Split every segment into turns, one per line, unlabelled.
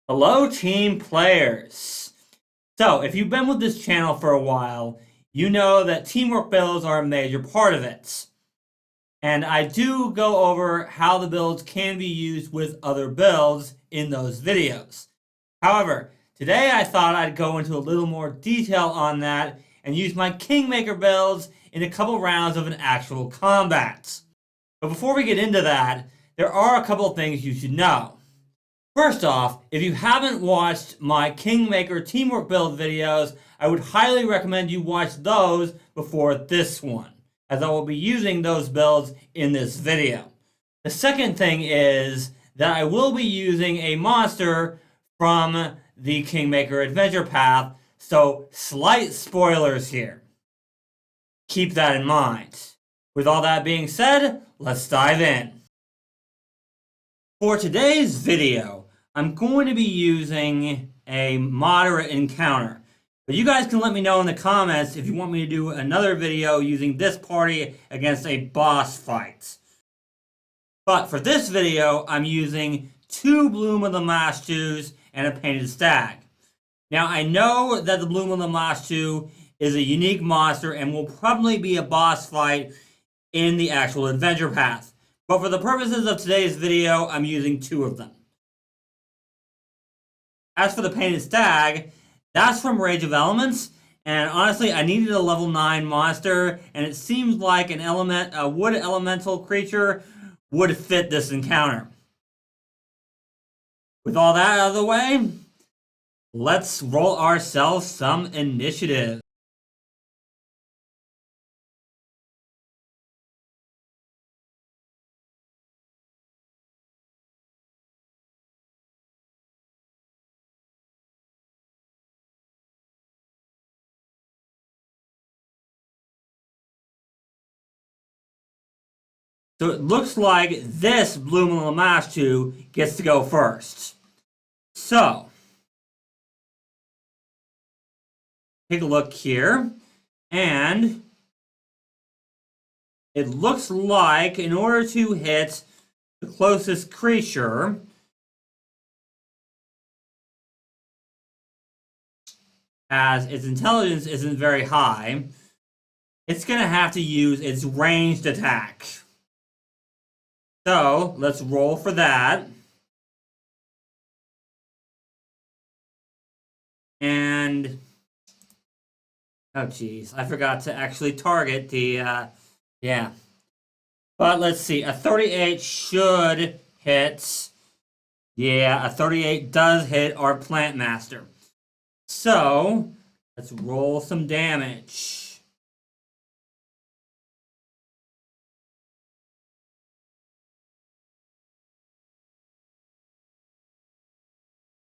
Hello, team players. So, if you've been with this channel for a while, you know that teamwork builds are a major part of it. And I do go over how the builds can be used with other builds in those videos. However, today I thought I'd go into a little more detail on that and use my Kingmaker builds in a couple rounds of an actual combat. But before we get into that, there are a couple things you should know. First off, if you haven't watched my Kingmaker teamwork build videos, I would highly recommend you watch those before this one, as I will be using those builds in this video. The second thing is that I will be using a monster from the Kingmaker Adventure Path, so slight spoilers here. Keep that in mind. With all that being said, let's dive in. For today's video, I'm going to be using a moderate encounter. But you guys can let me know in the comments if you want me to do another video using this party against a boss fight. But for this video, I'm using 2 Bloom of the Mashtus and a Painted Stag. Now, I know that the Bloom of the Mashtu is a unique monster and will probably be a boss fight in the actual adventure path. But for the purposes of today's video, I'm using 2 of them. As for the Painted Stag, that's from Rage of Elements, and honestly, I needed a level 9 monster, and it seems like a wood elemental creature would fit this encounter. With all that out of the way, let's roll ourselves some initiative. So it looks like this Bloom of the Mashtu gets to go first. So, take a look here, and it looks like in order to hit the closest creature, as its intelligence isn't very high, it's going to have to use its ranged attack. So, let's roll for that. And, oh geez, I forgot to actually target the, yeah. But let's see, a 38 should hit. Yeah, a 38 does hit our Plant Master. So, let's roll some damage.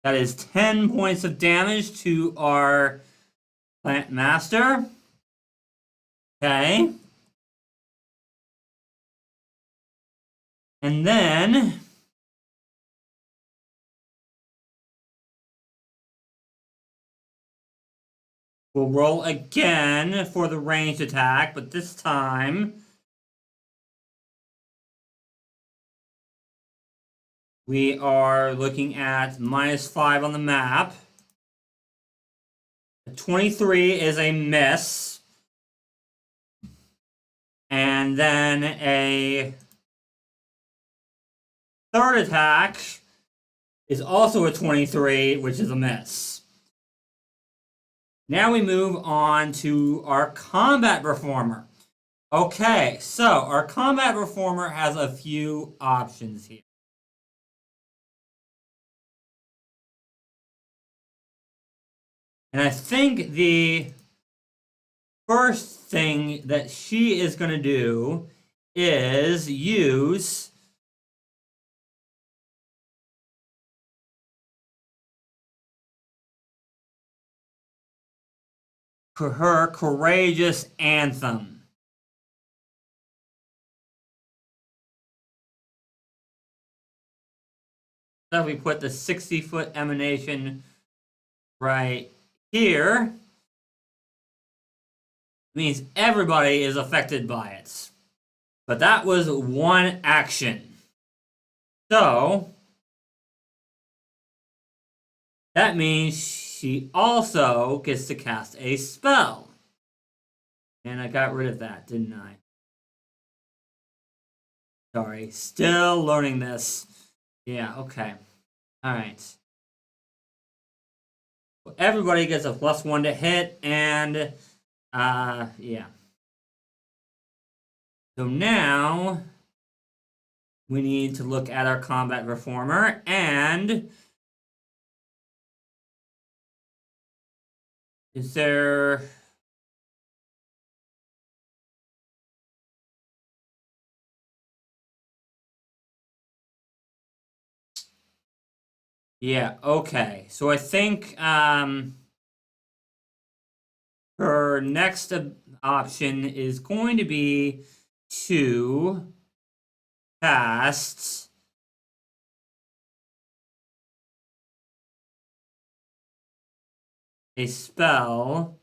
That is 10 points of damage to our Plant Master. Okay. And then we'll roll again for the ranged attack, but this time we are looking at -5 on the map. A 23 is a miss. And then a third attack is also a 23, which is a miss. Now we move on to our combat performer. Okay, so our combat performer has a few options here. And I think the first thing that she is going to do is use her Courageous Anthem. So we put the 60-foot emanation right here. Means everybody is affected by it. But that was one action. So That means she also gets to cast a spell. And I got rid of that, didn't I? Sorry, still learning this. Yeah, okay. All right. Everybody gets a +1 to hit, and yeah. So now we need to look at our combat reformer, and is there... Yeah, okay. So I think her next option is going to be to cast a spell,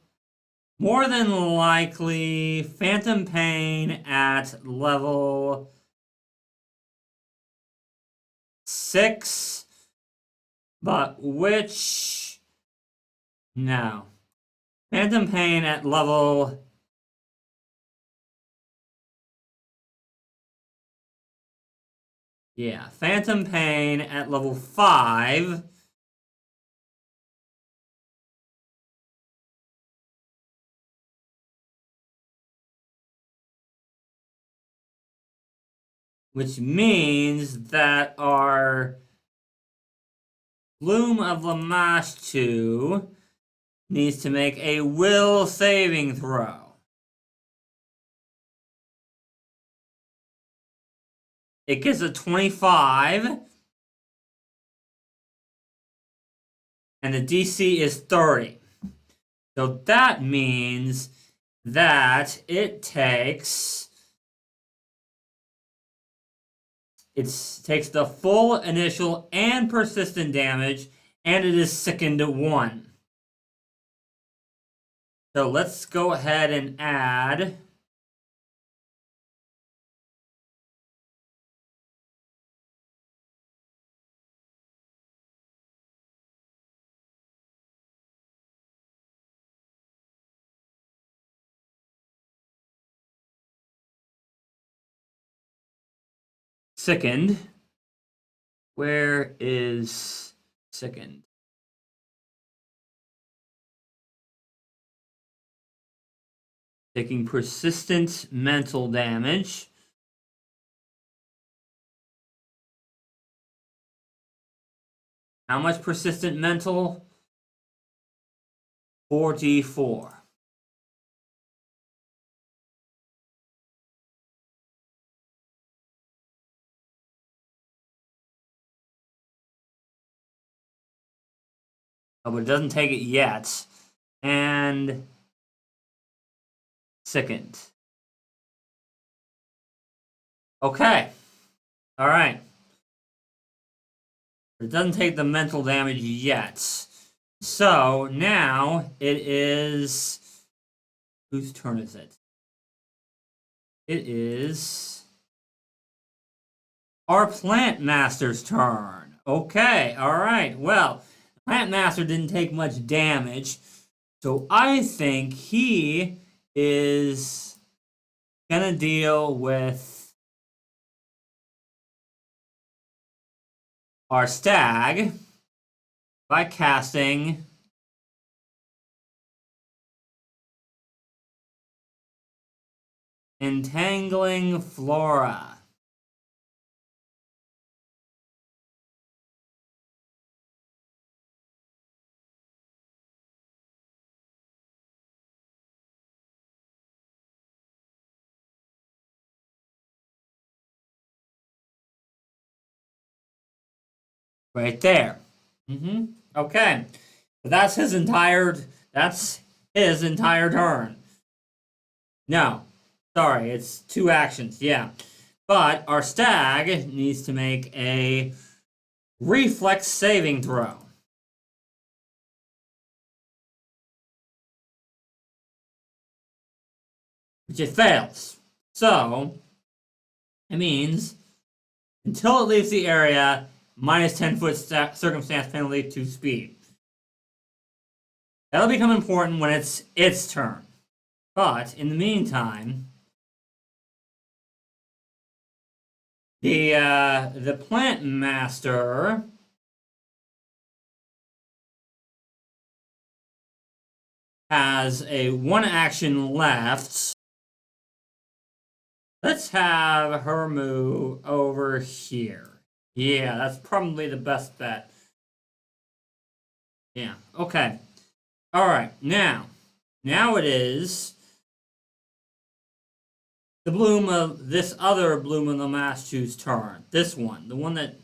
more than likely Phantom Pain at level 6, but which... No. Phantom Pain at level... Yeah, Phantom Pain at level 5. Which means that our Bloom of Lamash 2 needs to make a will saving throw. It gets a 25. And the DC is 30. So that means that it takes the full initial and persistent damage, and it is sickened to 1. So let's go ahead and add sickened. Where is sickened? Taking persistent mental damage. How much persistent mental? 4d4. Oh, but it doesn't take it yet. And sickened. Okay. All right. It doesn't take the mental damage yet. So now it is... Whose turn is it? It is our Plant Master's turn. Okay, all right. Well, Plant Master didn't take much damage, so I think he is gonna deal with our stag by casting Entangling Flora. Right there. Okay. That's his entire turn. No. Sorry, it's 2 actions. Yeah. But our stag needs to make a reflex saving throw. Which it fails. So it means until it leaves the area, -10 foot circumstance penalty to speed. That'll become important when it's its turn. But in the meantime, the plant master has a 1 action left. Let's have her move over here. Yeah, that's probably the best bet. Yeah, okay. Alright, now it is the bloom of this other bloom of the Mashtew's turn. This one. The one that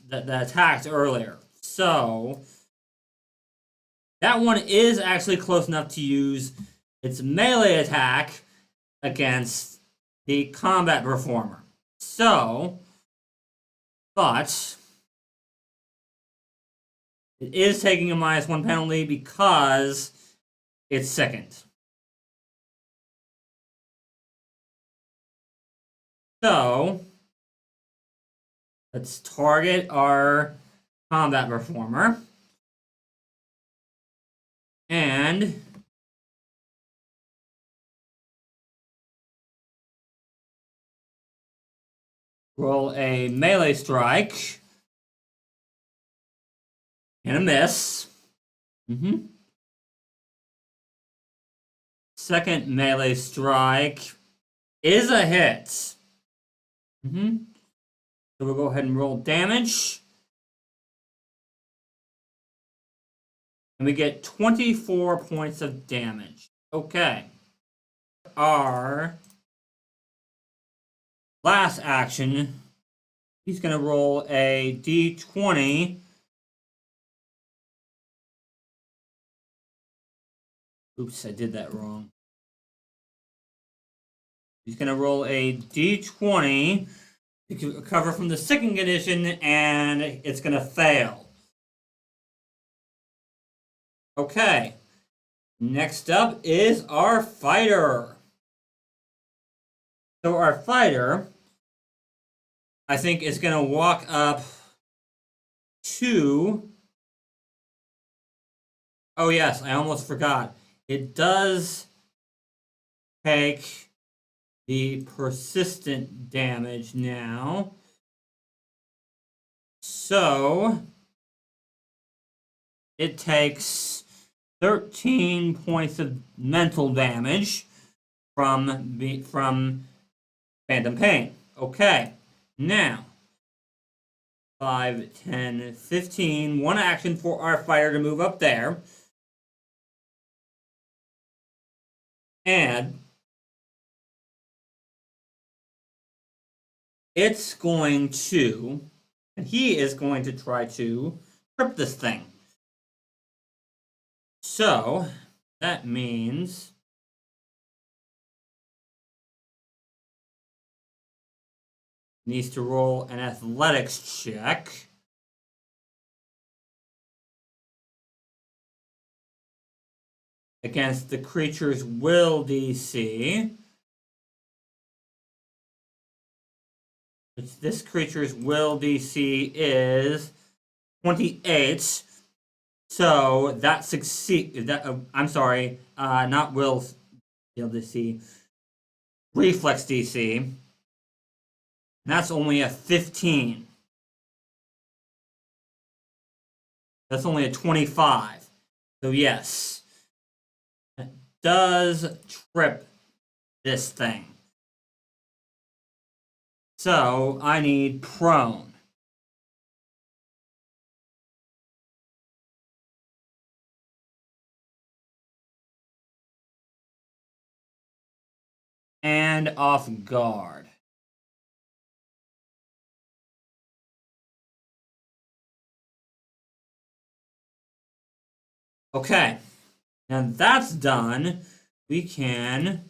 attacked earlier. So that one is actually close enough to use its melee attack against the combat performer. So, but it is taking a -1 penalty because it's second. So, let's target our combat performer. And roll a melee strike. And a miss. Second melee strike is a hit. So we'll go ahead and roll damage. And we get 24 points of damage. Okay. Our last action, he's going to roll a d20. Oops, I did that wrong. He's going to roll a d20 to recover from the second condition, and it's going to fail. Okay. Next up is our fighter. So our fighter, I think, is going to walk up to... Oh yes, I almost forgot. It does take the persistent damage now. So it takes 13 points of mental damage from Phantom Pain. Okay, now 5, 10, 15. 1 action for our fighter to move up there. And it's going to, and he is going to try to trip this thing. So that means needs to roll an athletics check. Against the creature's will DC. Which this creature's will DC is 28. So that succeed. I'm sorry, not will DC. Reflex DC. And that's only a 15. That's only a 25. So yes. It does trip this thing. So I need prone. And off guard. Okay. Now that's done. We can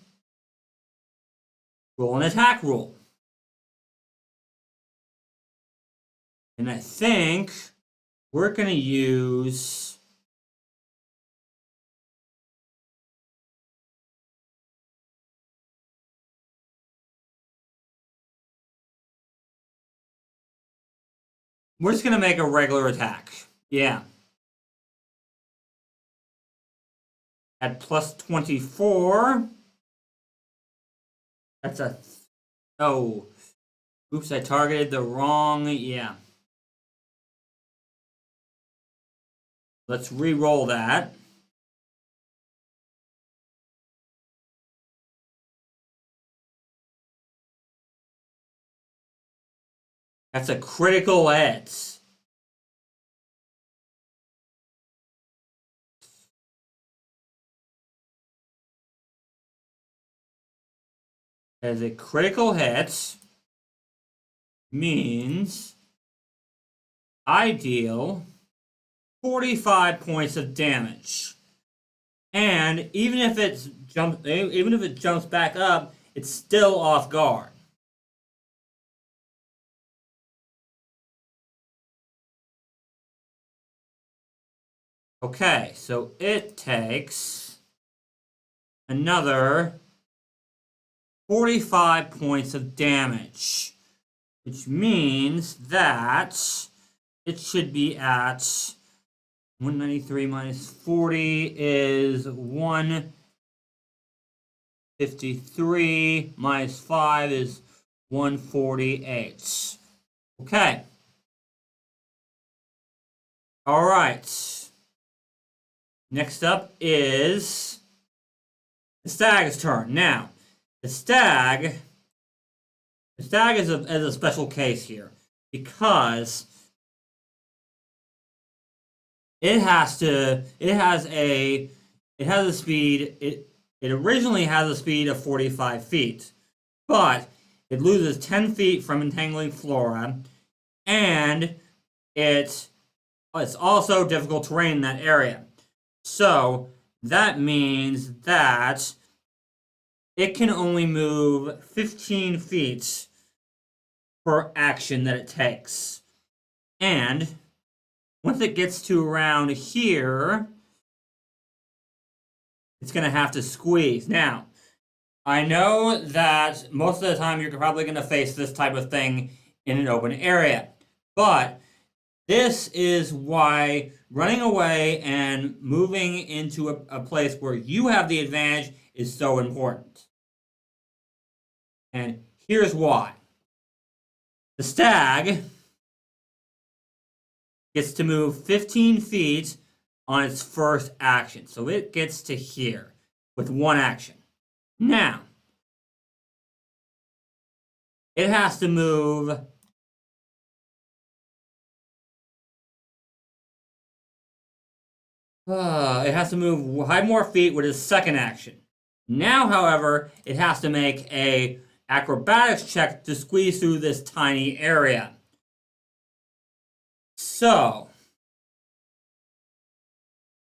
roll an attack roll. And I think we're going to use... We're just going to make a regular attack. Yeah. at plus 24. That's a... Oh. Oops, I targeted the wrong... Yeah. Let's re-roll that. That's a critical hit. As a critical hit means I deal 45 points of damage. And even if it jumps back up, it's still off guard. Okay, so it takes another 45 points of damage, which means that it should be at 193 minus 40 is 153 minus 5 is 148. Okay. All right. Next up is the stag's turn. Now, the stag is a special case here because it has a speed, it originally has a speed of 45 feet, but it loses 10 feet from entangling flora, and it's also difficult terrain in that area. So that means that it can only move 15 feet per action that it takes. And once it gets to around here, it's going to have to squeeze. Now, I know that most of the time you're probably going to face this type of thing in an open area, but this is why running away and moving into a place where you have the advantage is so important. And here's why. The stag gets to move 15 feet on its first action. So it gets to here with one action. Now, it has to move 5 more feet with its second action. Now, however, it has to make a acrobatics check to squeeze through this tiny area. So,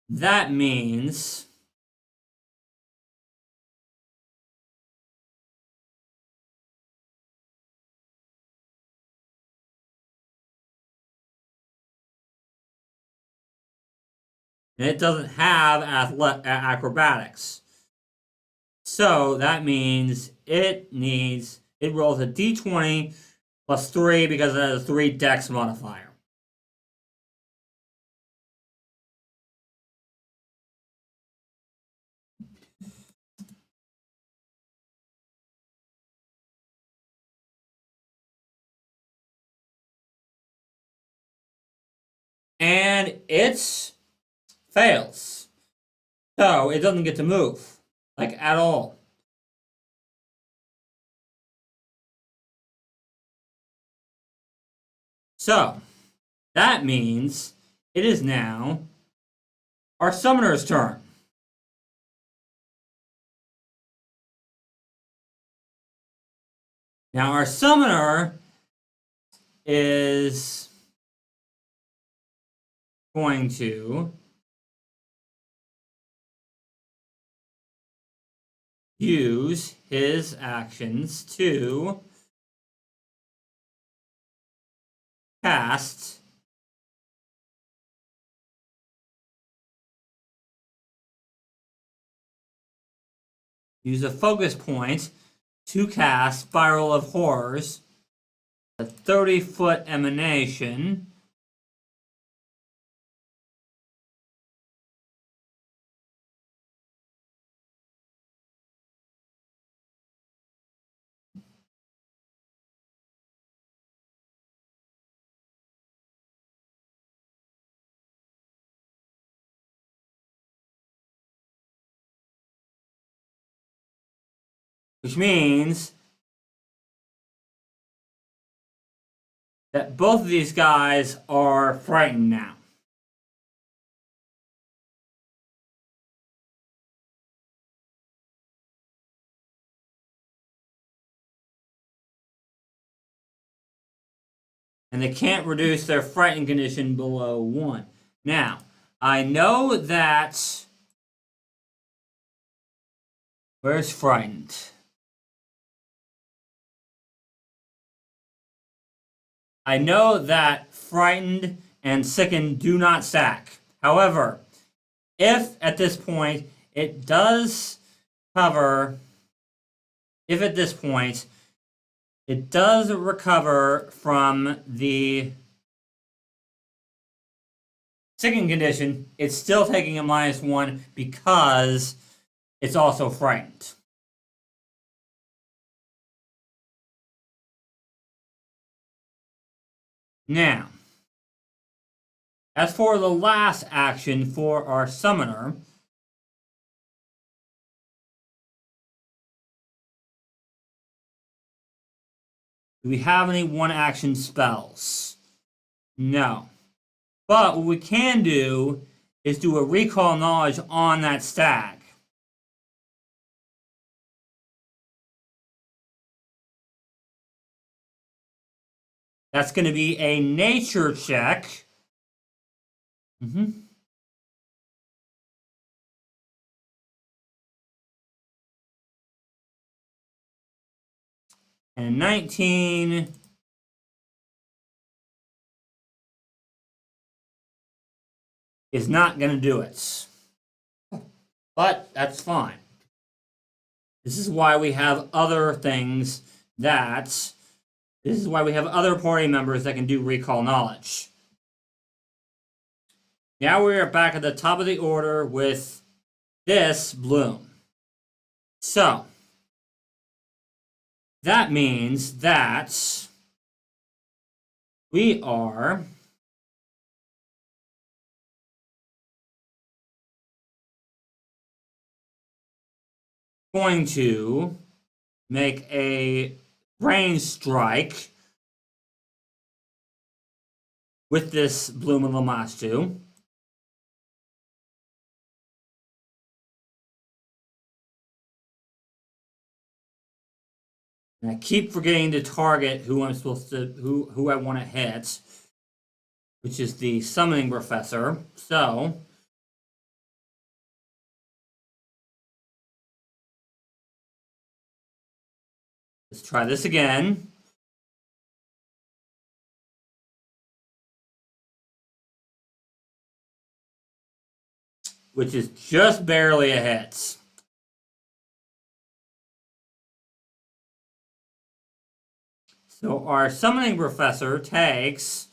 that means and it doesn't have acrobatics. So that means it rolls a d20 plus 3 because it has a 3 dex modifier. And it fails. So it doesn't get to move, like at all. So that means it is now our summoner's turn. Now our summoner is going to use his actions to cast use a focus point to cast Spiral of Horrors, a 30-foot emanation. which means that both of these guys are frightened now. And they can't reduce their frightened condition below 1. Now, I know that... Where's frightened? I know that frightened and sickened do not stack. However, if at this point it does cover... If at this point it does recover from the sickened condition, it's still taking a -1 because it's also frightened. Now, as for the last action for our summoner, do we have any one-action spells? No. But what we can do is do a recall knowledge on that stag. That's going to be a nature check. And a 19 is not going to do it. But that's fine. This is why we have other things that... This is why we have other party members that can do recall knowledge. Now we are back at the top of the order with this bloom. So, that means that we are going to make a range strike with this Bloom of Lamashtu. And I keep forgetting to target who I'm supposed to, who I want to hit, which is the Summoning Professor. So let's try this again. Which is just barely a hit. So our Summoning Professor takes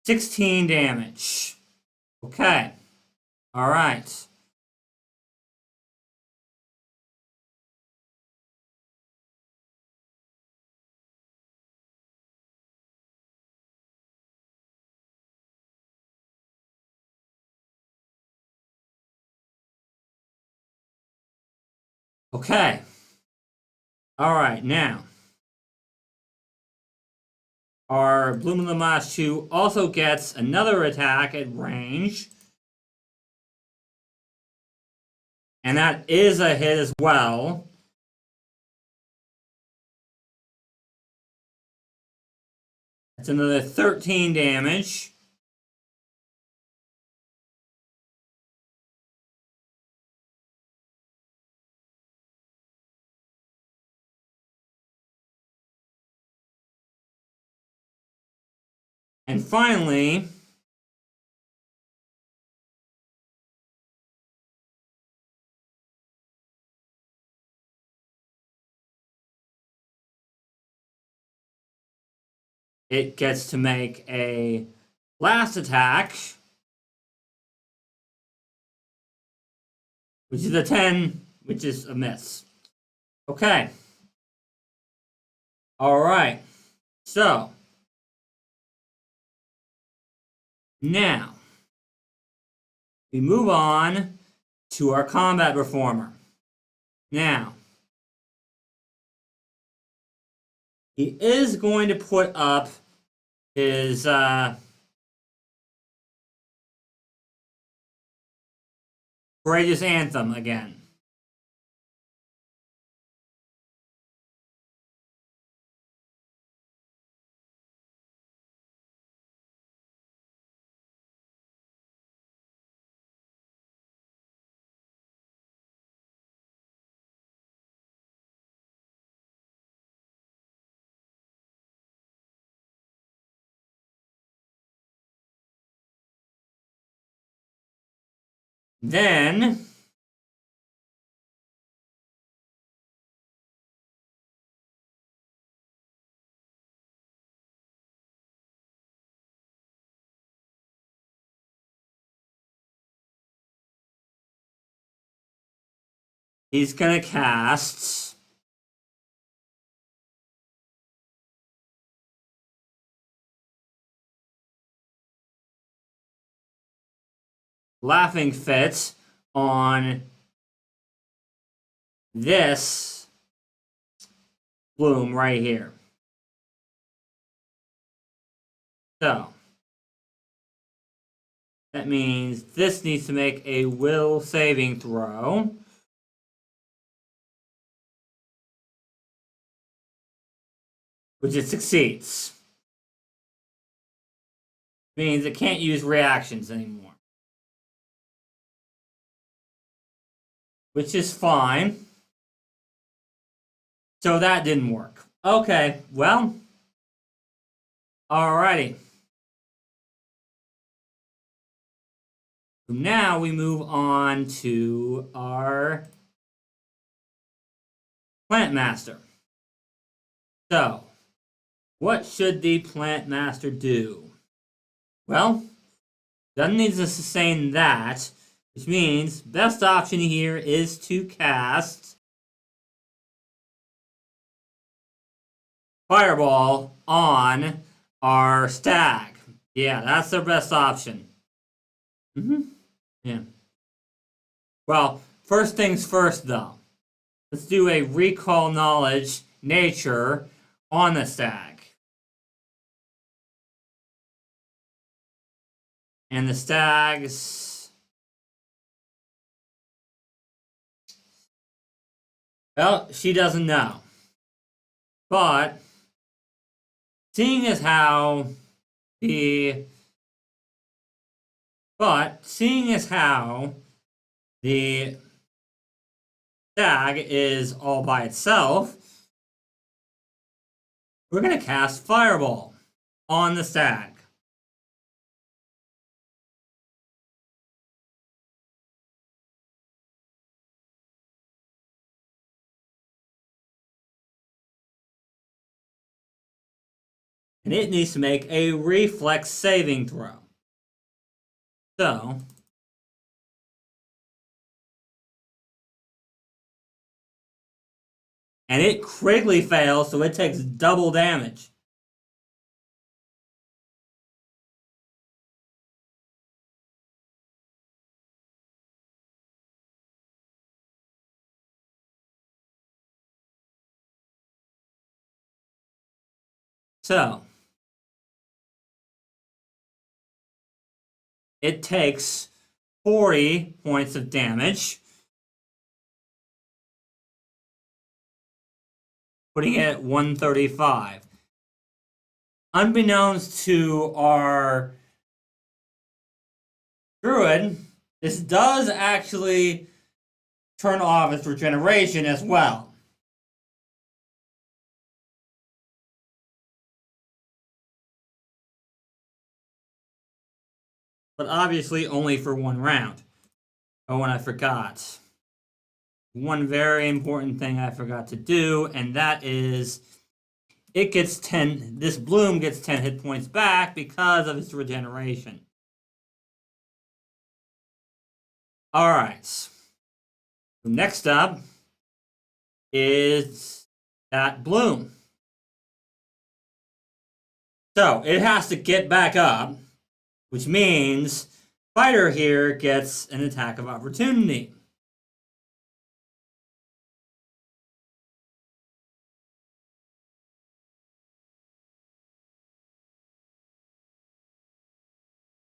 16 damage. Okay. All right. Okay. All right, now. Our Bloom of Lamashtu also gets another attack at range. And that is a hit as well. That's another 13 damage. And finally, it gets to make a last attack, which is a 10, which is a miss. Okay. All right. So, now, we move on to our combat performer. Now, He is going to put up his Courageous Anthem again. Then he's going to cast Laughing Fit on this bloom right here. So that means this needs to make a will saving throw. Which it succeeds. Means it can't use reactions anymore. Which is fine. So that didn't work. Okay, well. Alrighty. Now we move on to our Plant Master. So, what should the Plant Master do? Well, doesn't need to sustain that, which means best option here is to cast Fireball on our stag. Yeah, that's the best option. Yeah. Well, first things first, though. Let's do a Recall Knowledge Nature on the stag. And the stags... Well, she doesn't know. But, seeing as how the stag is all by itself, we're going to cast Fireball on the stag. And it needs to make a reflex saving throw. So, and it critically fails, so it takes double damage. So, it takes 40 points of damage, putting it at 135. Unbeknownst to our druid, this does actually turn off its regeneration as well. But obviously only for one round. Oh, and I forgot. One very important thing I forgot to do, and that is it gets 10, this bloom gets 10 hit points back because of its regeneration. Alright. So next up is that bloom. So it has to get back up, which means fighter here gets an attack of opportunity.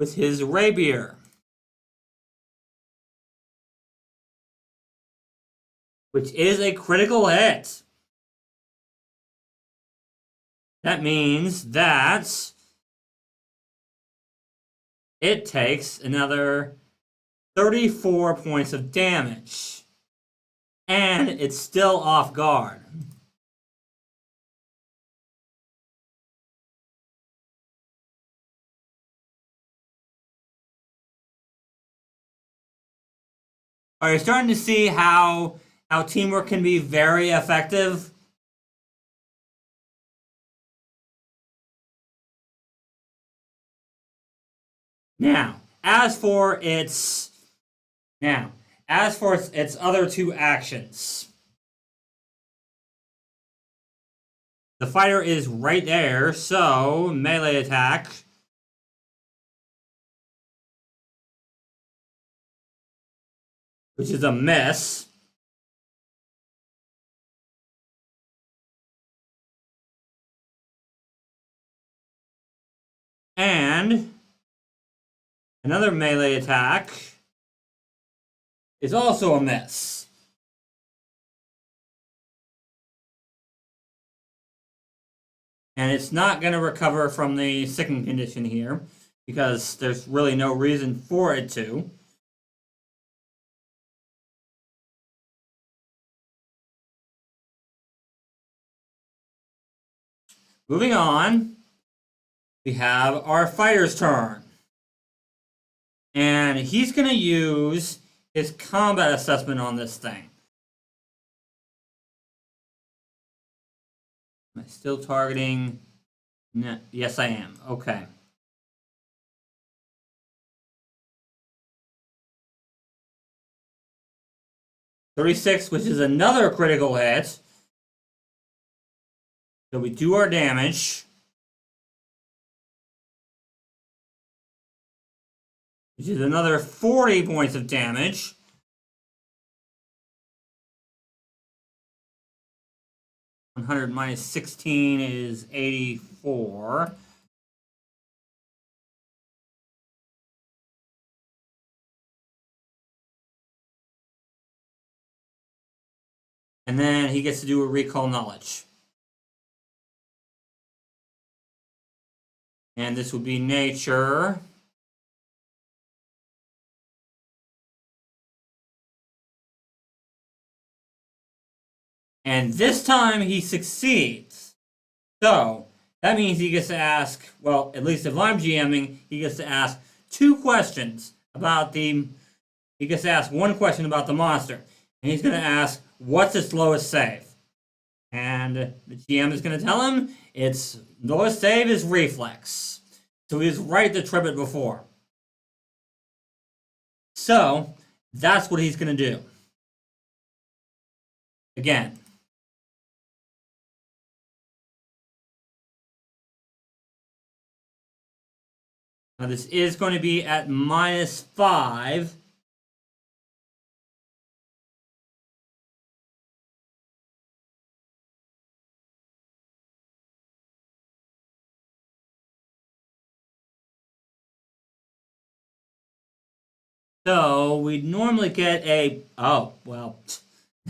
with his rapier, which is a critical hit. That means that it takes another 34 points of damage. And it's still off guard. Are you starting to see how teamwork can be very effective? Now, as for its other two actions, the fighter is right there, so melee attack. Which is a miss. And another melee attack is also a miss. And it's not going to recover from the sickened condition here because there's really no reason for it to. Moving on, we have our fighter's turn. And he's going to use his combat assessment on this thing. Am I still targeting? No, yes, I am. Okay. $36, which is another critical hit. So we do our damage. Which is another 40 points of damage. $100 minus 16 is 84. And then he gets to do a recall knowledge. And this would be nature. And this time he succeeds. So that means he gets to ask, well, at least if I'm GMing, he gets to ask two questions about the. He gets to ask one question about the monster. And he's going to ask, what's its lowest save? And the GM is going to tell him its lowest save is reflex. So he's right to trip it before. So that's what he's going to do. Again. Now this is going to be at -5. So we'd normally get a, oh, well,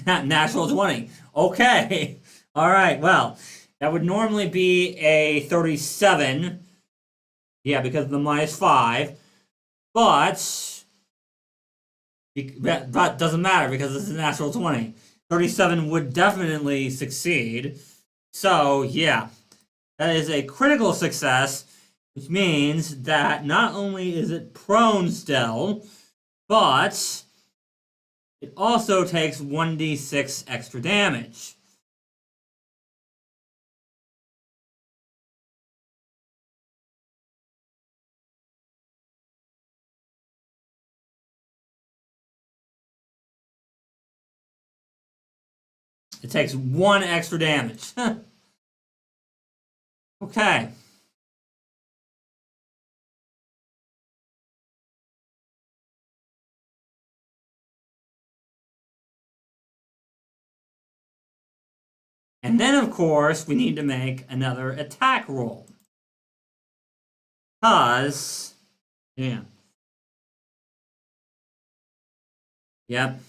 natural 20. Okay. All right. Well, that would normally be a 37. Yeah, because of the -5. But doesn't matter because it's a natural 20. 37 would definitely succeed. So, yeah, that is a critical success, which means that not only is it prone still, but it also takes 1d6 extra damage. It takes 1 extra damage. Okay. And then, of course, we need to make another attack roll. Because Yeah. Yep.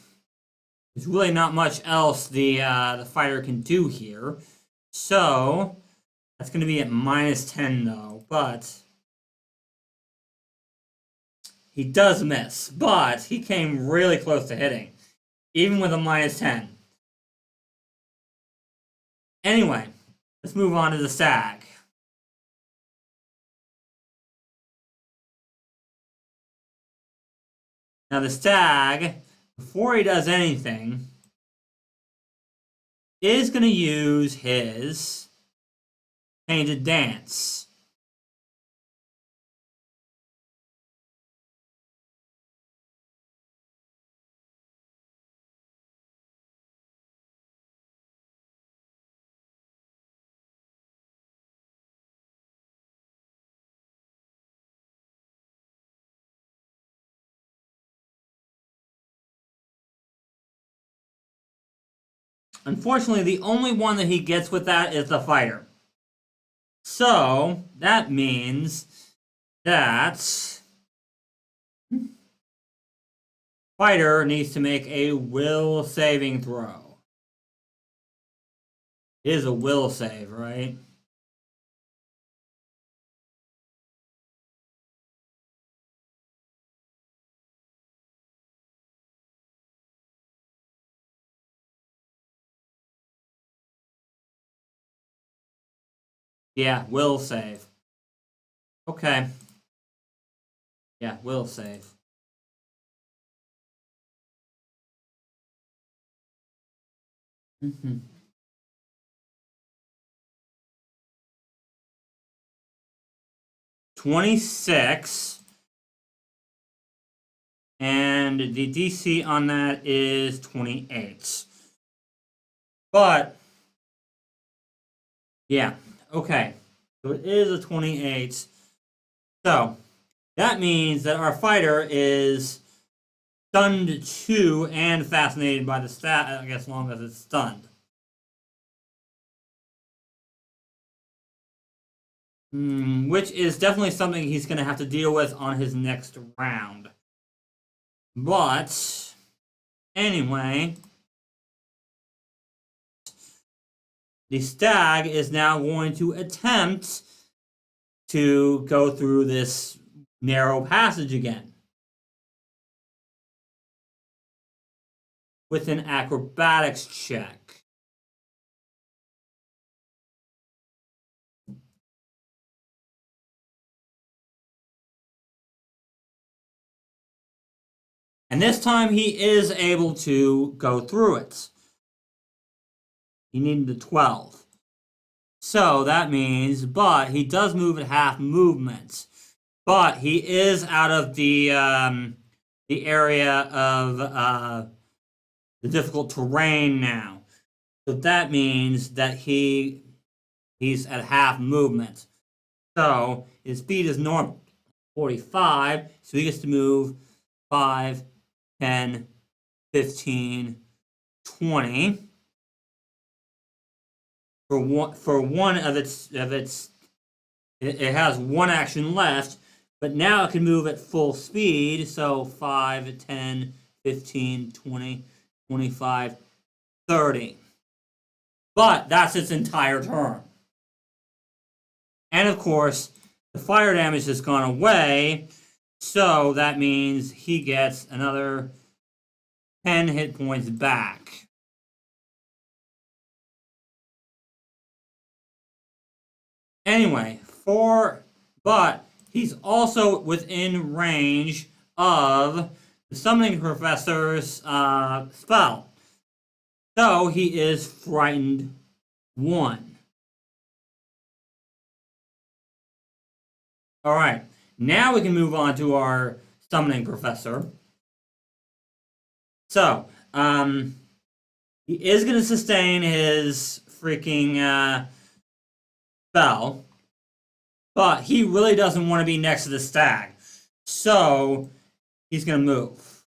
There's really not much else the fighter can do here. So that's going to be at -10 though, but he does miss. But he came really close to hitting, even with a -10. Anyway, let's move on to the stag. Now the stag, before he does anything, is going to use his painted dance. Unfortunately, the only one that he gets with that is the fighter. So that means that fighter needs to make a will saving throw. It is a will save, right? Yeah, will save. Okay. Yeah, will save. Mm-hmm. 26. And the DC on that is 28. But, yeah. Okay. So it is a 28. So, that means that our fighter is stunned 2 and fascinated by the stat, I guess, as long as it's stunned. Which is definitely something he's going to have to deal with on his next round. But, anyway, the stag is now going to attempt to go through this narrow passage again with an acrobatics check. And this time he is able to go through it. He needed a 12. So that means, but he does move at half movement. But he is out of the area of the difficult terrain now. So that means that he's at half movement. So his speed is normal 45, so he gets to move 5, 10, 15, 20. For one of it has one action left, but now it can move at full speed, so 5, 10, 15, 20, 25, 30. But that's its entire turn. And of course, the fire damage has gone away, so that means he gets another 10 hit points back. Anyway, but he's also within range of the Summoning Professor's spell. So he is frightened 1. Alright, now we can move on to our Summoning Professor. So, he is going to sustain his freaking spell, but he really doesn't want to be next to the stag. So, he's going to move.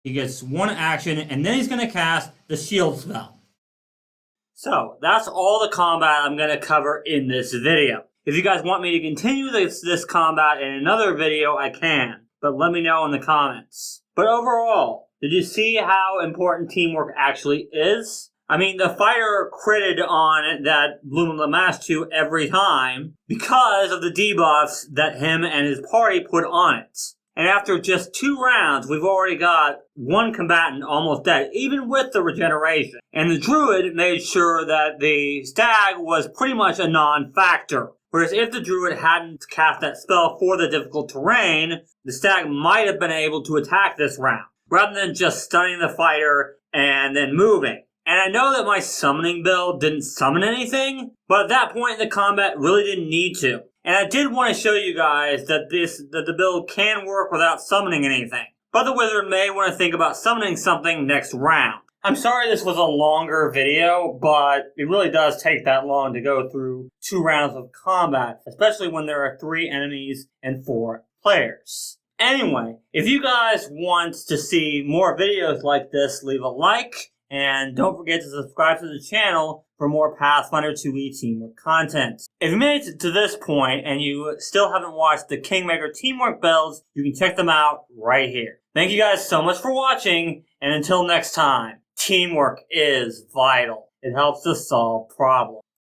He gets one action, and then he's going to cast the shield spell. So, that's all the combat I'm going to cover in this video. If you guys want me to continue this combat in another video, I can. But let me know in the comments. But overall, did you see how important teamwork actually is? I mean, the fighter critted on that Bloom Lamastu every time because of the debuffs that him and his party put on it. And after just 2 rounds, we've already got one combatant almost dead, even with the regeneration. And the druid made sure that the stag was pretty much a non-factor. Whereas if the druid hadn't cast that spell for the difficult terrain, the stag might have been able to attack this round, rather than just stunning the fighter and then moving. And I know that my summoning build didn't summon anything, but at that point in the combat really didn't need to. And I did want to show you guys that the build can work without summoning anything. But the wizard may want to think about summoning something next round. I'm sorry this was a longer video, but it really does take that long to go through 2 rounds of combat, especially when there are 3 enemies and 4 players. Anyway, if you guys want to see more videos like this, leave a like, and don't forget to subscribe to the channel for more Pathfinder 2e teamwork content. If you made it to this point and you still haven't watched the Kingmaker teamwork builds, you can check them out right here. Thank you guys so much for watching, and until next time, teamwork is vital. It helps us solve problems.